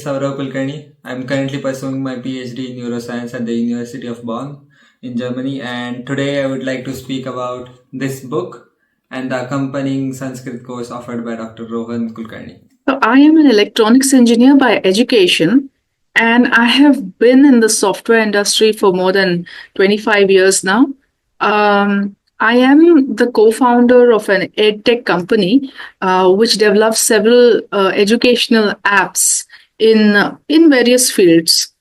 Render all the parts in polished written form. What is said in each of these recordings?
Saurav Kulkarni. I'm currently pursuing my PhD in neuroscience at the University of Bonn in Germany, and today I would like to speak about this book and the accompanying Sanskrit course offered by Dr. Rohan Kulkarni. So I am an electronics engineer by education, and I have been in the software industry for more than 25 years now. I am the co-founder of an edtech company which develops several educational apps in various fields.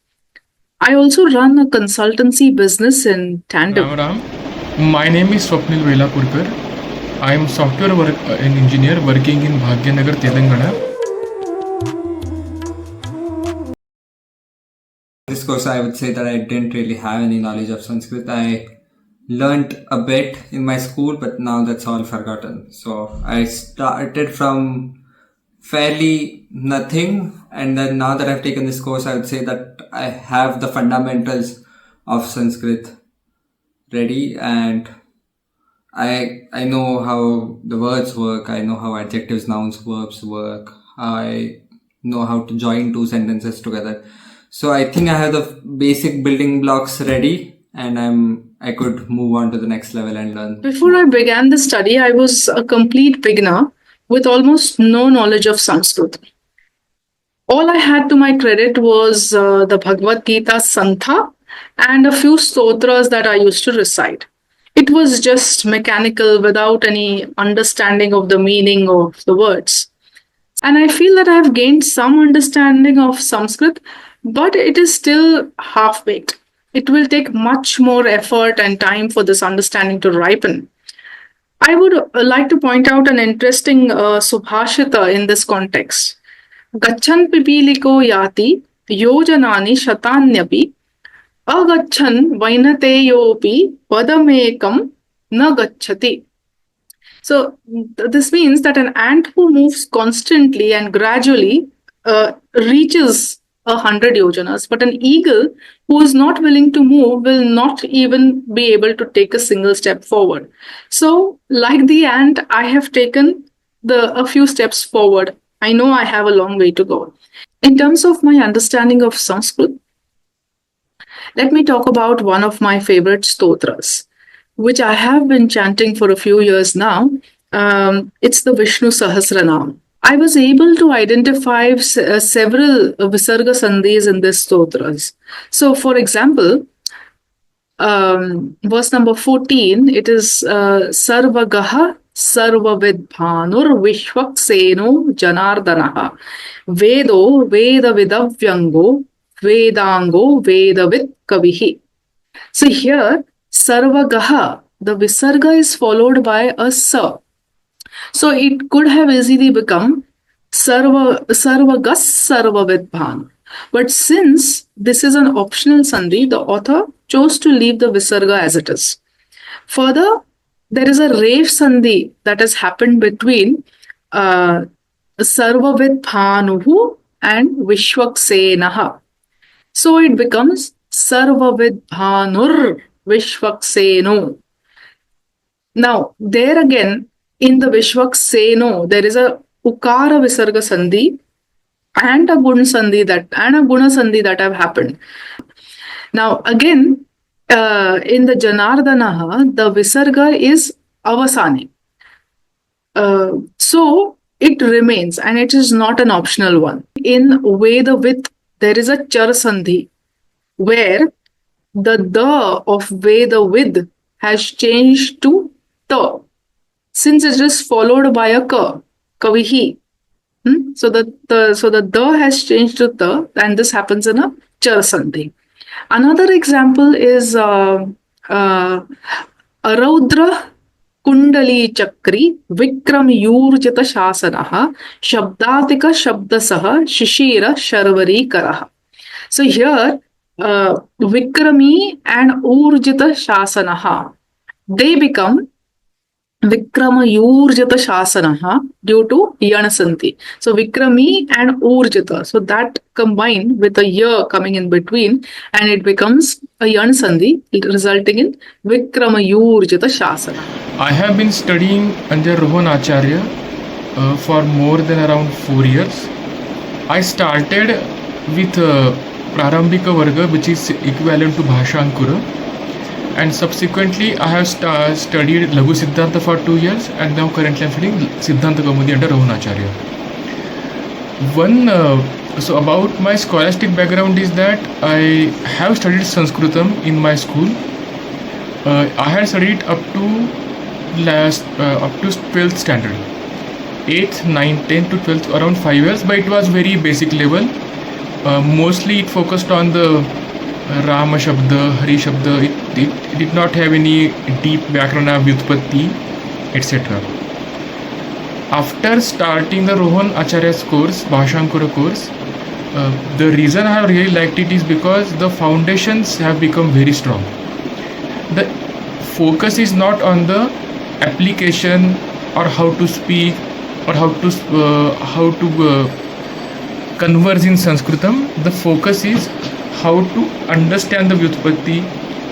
I also run a consultancy business in tandem. Ram Ram. My name is Swapnil Velapurkar. I am software engineer working in Bhagyanagar, Telangana. This course, I would say that I didn't really have any knowledge of Sanskrit. I learnt a bit in my school, but now that's all forgotten. So I started from fairly nothing, and then now that I've taken this course, I would say that I have the fundamentals of Sanskrit ready, and I know how the words work. I know how adjectives, nouns, verbs work. I know how to join two sentences together. So I think I have the basic building blocks ready, and I could move on to the next level and learn. Before I began the study, I was a complete beginner with almost no knowledge of Sanskrit. All I had to my credit was the Bhagavad Gita Santha and a few stotras that I used to recite. It was just mechanical without any understanding of the meaning of the words. And I feel that I have gained some understanding of Sanskrit, but it is still half-baked. It will take much more effort and time for this understanding to ripen. I would like to point out an interesting subhashita in this context. Gachan pipiliko yati yojanani shatanyapi agachan vainateyopi padamekam na gacchati. So this means that an ant who moves constantly and gradually reaches 100 yojanas, but an eagle who is not willing to move will not even be able to take a single step forward. So, like the ant, I have taken a few steps forward. I know I have a long way to go. In terms of my understanding of Sanskrit, let me talk about one of my favorite stotras, which I have been chanting for a few years now. It's the Vishnu Sahasranam. I was able to identify several Visarga Sandhis in these stotras. So, for example, verse number 14, it is Sarvagaha Sarvavidbhanur Vishwakseno Janardanaha Vedo Vedavidavyango Vedango Vedavit Kavihi. So here, Sarvagaha, the Visarga is followed by a Sa. So it could have easily become Sarvagas Sarvavidbhan. But since this is an optional sandhi, the author chose to leave the Visarga as it is. Further, there is a Rev sandhi that has happened between Sarvavidbhanuhu and Vishwaksenaha. So it becomes Sarvavidbhanur Vishwakseno. Now, there again, in the Vishwakseno, there is a Ukara Visarga Sandhi and a Guna Sandhi that have happened. Now, again, in the Janardanaha, the Visarga is Avasani. So it remains, and it is not an optional one. In Vedavit, there is a Char Sandhi, where the of Vedavid has changed to Ta, since it is followed by a Ka, Kavihi. So the has changed to Ta, and this happens in a Char Sandhi. Another example is Araudra Kundali Chakri Vikram Yurjita Shasanaha Shabdatika Shabdasaha Shishira Sharvari Karaha. So here, Vikrami and Urjita Shasanaha, they become Vikrama Yurjita Shasanaha due to Yanasanti. So Vikrami and Urjita. So that combined with a ya coming in between, and it becomes a Yanasanti, resulting in Vikrama Yurjita Shasana. I have been studying under Rohan Acharya for more than around 4 years. I started with Prarambhika Varga, which is equivalent to Bhashankura, and subsequently I have studied Laghu Siddhanta for 2 years, and now currently I am studying Siddhanta Kaumudi under Raghunacharya. So about my scholastic background is that I have studied Sanskritam in my school. I had studied up to 12th standard, 8th, 9th, 10th to 12th, around 5 years, but it was very basic level. Mostly it focused on the Rama Shabda, Hari Shabda. It did not have any deep Vyakarana, Vyutpatti, etc. After starting the Rohan Acharya's course, Bhashankura course, the reason I have really liked it is because the foundations have become very strong. The focus is not on the application or how to speak or how to converse in Sanskritam. The focus is how to understand the Vyutpatti,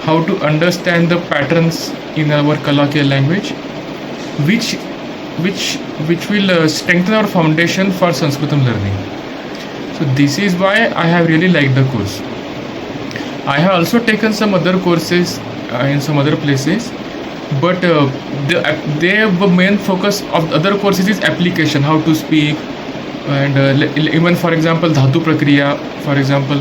how to understand the patterns in our Kalakya language, which will strengthen our foundation for Sanskritam learning. So this is why I have really liked the course. I have also taken some other courses in some other places, but the main focus of other courses is application, how to speak, and even for example Dhatu Prakriya, for example,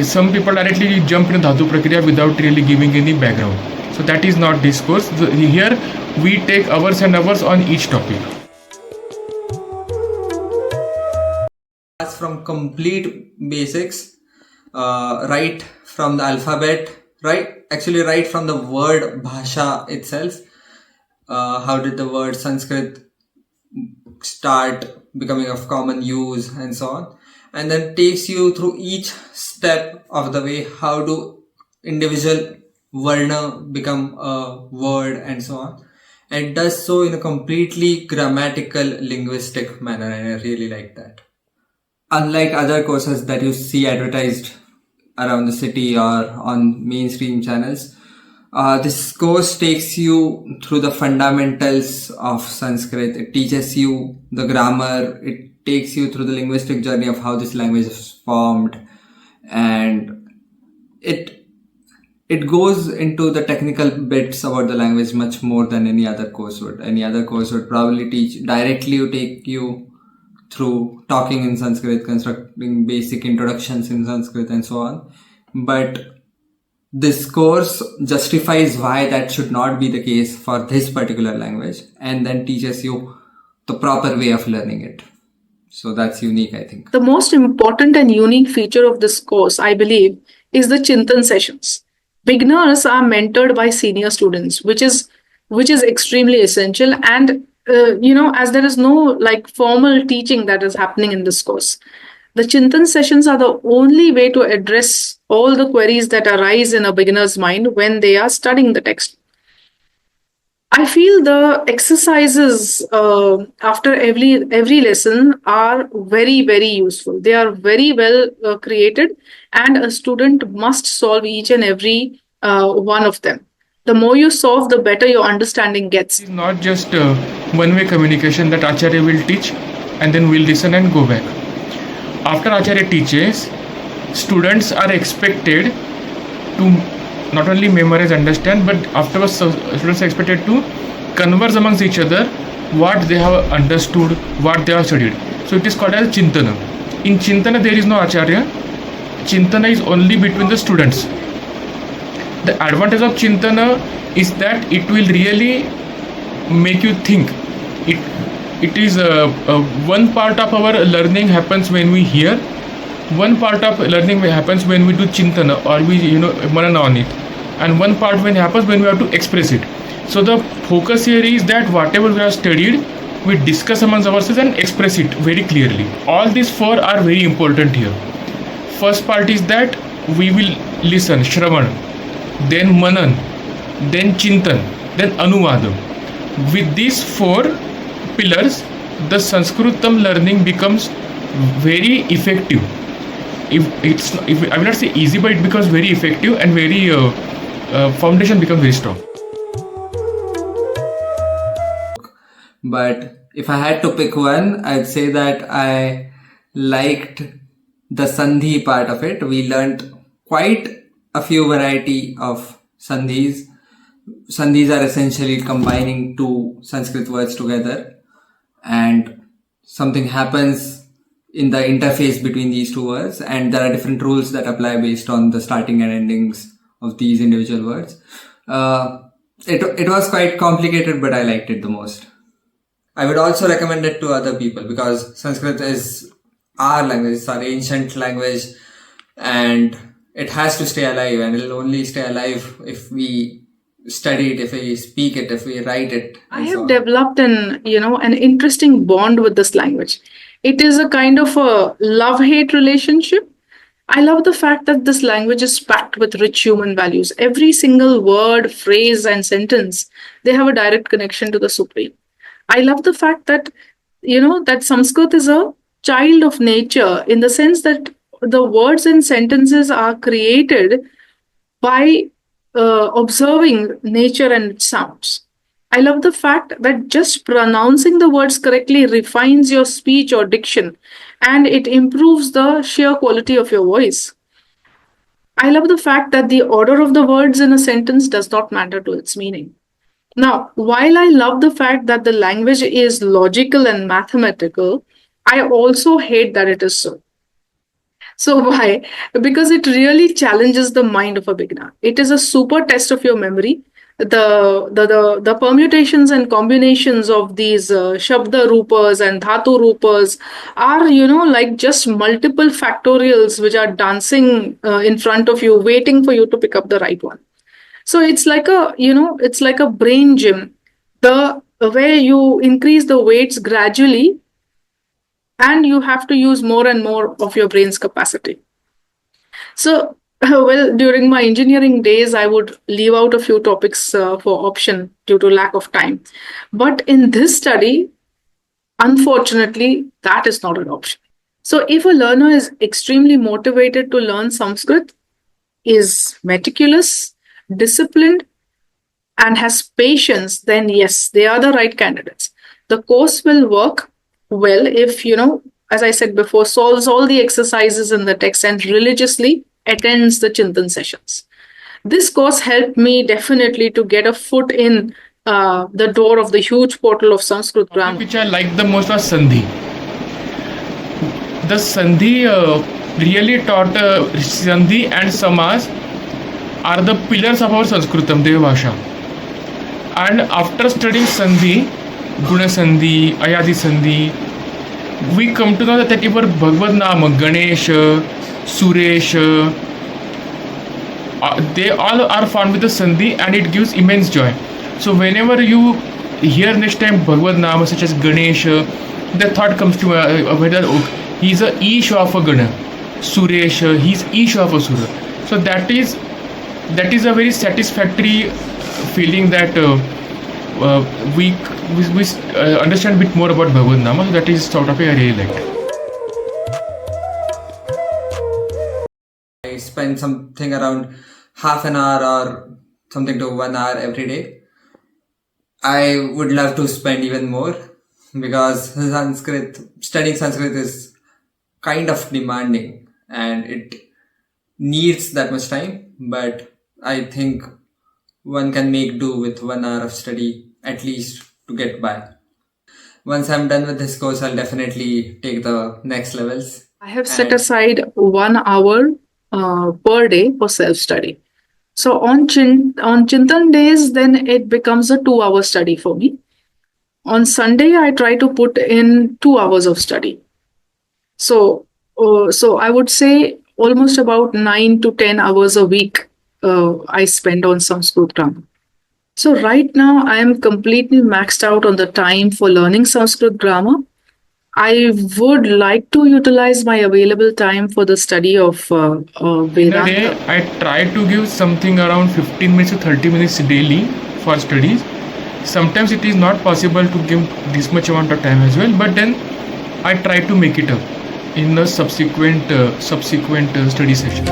some people directly jump into Dhatu Prakriya without really giving any background. So that is not this course. Here we take hours and hours on each topic. From complete basics, right from the alphabet, right from the word Bhasha itself. How did the word Sanskrit start becoming of common use and so on, and then takes you through each step of the way. How do individual varna become a word and so on, and does so in a completely grammatical, linguistic manner, and I really like that. Unlike other courses that you see advertised around the city or on mainstream channels, this course takes you through the fundamentals of Sanskrit. It teaches you the grammar. It takes you through the linguistic journey of how this language is formed, and it goes into the technical bits about the language much more than any other course would. Any other course would probably take you through talking in Sanskrit, constructing basic introductions in Sanskrit and so on. But this course justifies why that should not be the case for this particular language, and then teaches you the proper way of learning it. So that's unique, I think. The most important and unique feature of this course, I believe, is the Chintan sessions. Beginners are mentored by senior students, which is extremely essential. And as there is no formal teaching that is happening in this course, the Chintan sessions are the only way to address all the queries that arise in a beginner's mind when they are studying the text. I feel the exercises after every lesson are very, very useful. They are very well created, and a student must solve each and every one of them. The more you solve, the better your understanding gets. It's not just one-way communication that Acharya will teach and then we'll listen and go back. After Acharya teaches, students are expected to not only memorize, understand, but afterwards students are expected to converse amongst each other what they have understood, what they have studied. So it is called as Chintana. In Chintana there is no Acharya. Chintana is only between the students. The advantage of Chintana is that it will really make you think. It is one part of our learning happens when we hear, one part of learning happens when we do Chintana or we manana on it, and one part when happens when we have to express it. So the focus here is that whatever we have studied, we discuss amongst ourselves and express it very clearly. All these four are very important here. First part is that we will listen, Shravan, then Manan, then Chintan, then Anuvadam. With these four pillars, the Sanskritam learning becomes very effective. If I will not say easy, but it becomes very effective and very foundation becomes very strong. But if I had to pick one, I'd say that I liked the Sandhi part of it. We learnt quite a few variety of Sandhis. Sandhis are essentially combining two Sanskrit words together, and something happens in the interface between these two words, and there are different rules that apply based on the starting and endings of these individual words. It was quite complicated, but I liked it the most. I would also recommend it to other people because Sanskrit is our language, it's our ancient language, and it has to stay alive, and it'll only stay alive if we study it, if we speak it, if we write it. I have developed an interesting bond with this language. It is a kind of a love-hate relationship. I love the fact that this language is packed with rich human values. Every single word, phrase, and sentence, they have a direct connection to the Supreme. I love the fact that, that Sanskrit is a child of nature in the sense that the words and sentences are created by observing nature and its sounds. I love the fact that just pronouncing the words correctly refines your speech or diction, and it improves the sheer quality of your voice. I love the fact that the order of the words in a sentence does not matter to its meaning. Now, while I love the fact that the language is logical and mathematical, I also hate that it is so. So why? Because it really challenges the mind of a beginner. It is a super test of your memory. The permutations and combinations of these shabda rupas and dhatu rupas are, like just multiple factorials which are dancing in front of you, waiting for you to pick up the right one. So it's like a brain gym, where you increase the weights gradually, and you have to use more and more of your brain's capacity. So, during my engineering days, I would leave out a few topics for option due to lack of time. But in this study, unfortunately, that is not an option. So if a learner is extremely motivated to learn Sanskrit, is meticulous, disciplined, and has patience, then yes, they are the right candidates. The course will work well if, as I said before, solves all the exercises in the text and religiously attends the Chintan sessions. This course helped me definitely to get a foot in the door of the huge portal of Sanskrit grammar. Which I liked the most was Sandhi. The Sandhi really taught Sandhi and Samas are the pillars of our Sanskritam, Deva Bhasha. And after studying Sandhi, Guna Sandhi, Ayadi Sandhi, we come to know that your Bhagavad Nama, Ganesh, Suresh, they all are found with the Sandhi, and it gives immense joy. So whenever you hear next time Bhagavad Nama such as Ganesh, the thought comes to whether he's a Ish of a Gana, Suresh, he's Ish of a Sura. So that is a very satisfactory feeling that we understand a bit more about Bhagavad Nama. So that is sort of I really liked. I spend something around half an hour or something to 1 hour every day. I would love to spend even more because studying Sanskrit is kind of demanding and it needs that much time. But I think one can make do with 1 hour of study at least to get by. Once I'm done with this course, I'll definitely take the next levels. I have set aside 1 hour per day for self-study. So on Chintan days, then it becomes a 2-hour study for me. On Sunday, I try to put in 2 hours of study. So I would say almost about 9 to 10 hours a week I spend on Sanskrit grammar. So right now, I am completely maxed out on the time for learning Sanskrit grammar. I would like to utilize my available time for the study of Vedanta. In a day, I try to give something around 15 minutes to 30 minutes daily for studies. Sometimes it is not possible to give this much amount of time as well, but then I try to make it up in the subsequent study session.